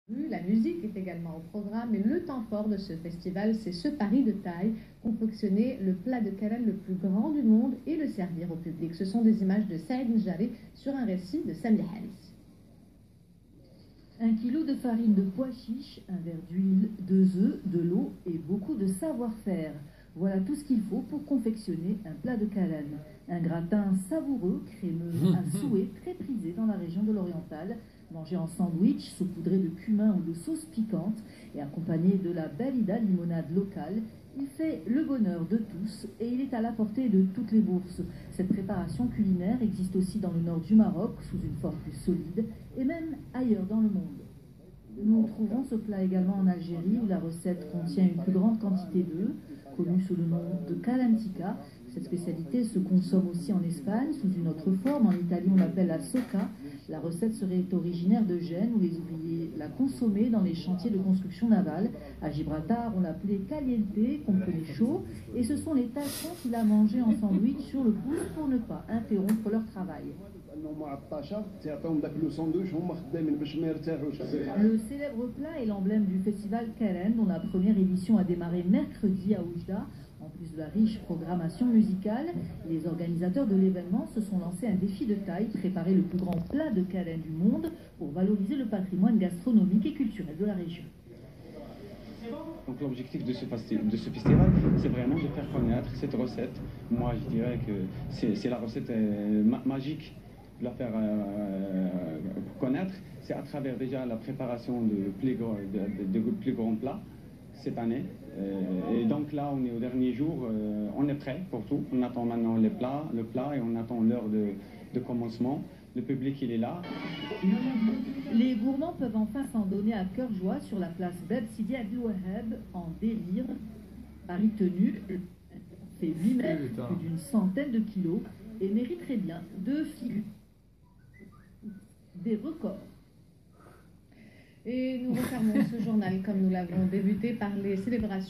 La musique est également au programme et le temps fort de ce festival, c'est ce pari de taille, confectionner le plat de Keren le plus grand du monde et le servir au public. Ce sont des images de Saïd Njari sur un récit de Sami Haris. 1 kilo de farine de pois chiches, un verre d'huile, 2 œufs, de l'eau et beaucoup de savoir-faire. Voilà tout ce qu'il faut pour confectionner un plat de Keren. Un gratin savoureux, crémeux, à souhait, très prisé dans la région de l'Oriental. Mangé en sandwich, saupoudré de cumin ou de sauce piquante et accompagné de la Balida limonade locale, il fait le bonheur de tous et il est à la portée de toutes les bourses. Cette préparation culinaire existe aussi dans le nord du Maroc, sous une forme plus solide, et même ailleurs dans le monde. Nous trouvons ce plat également en Algérie, où la recette contient une plus grande quantité d'œufs, connue sous le nom de kalantika. Cette spécialité se consomme aussi en Espagne, sous une autre forme. En Italie, on l'appelle la soca. La recette serait originaire de Gênes, où les ouvriers la consommaient dans les chantiers de construction navale. À Gibraltar, on l'appelait caliente, comprenait chaud. Et ce sont les tâcherons qui la mangeaient en sandwich sur le pouce pour ne pas interrompre leur travail. Le célèbre plat est l'emblème du festival Keren, dont la première édition a démarré mercredi à Oujda. En plus de la riche programmation musicale, les organisateurs de l'événement se sont lancés un défi de taille, préparer le plus grand plat de Keren du monde pour valoriser le patrimoine gastronomique et culturel de la région. Donc l'objectif de ce festival, c'est vraiment de faire connaître cette recette. Moi, je dirais que c'est la recette magique de la faire connaître. C'est à travers déjà la préparation de plus grands plats cette année. Et donc là, on est au dernier jour, on est prêt pour tout. On attend maintenant le plat et on attend l'heure de commencement. Le public, il est là. Les gourmands peuvent enfin s'en donner à cœur joie sur la place Beb Sidi Abdel Waheb en délire. Paris tenu, fait lui-même plus d'une centaine de kilos et mériterait bien de figurer des records. Et nous refermons ce journal comme nous l'avons débuté par les célébrations.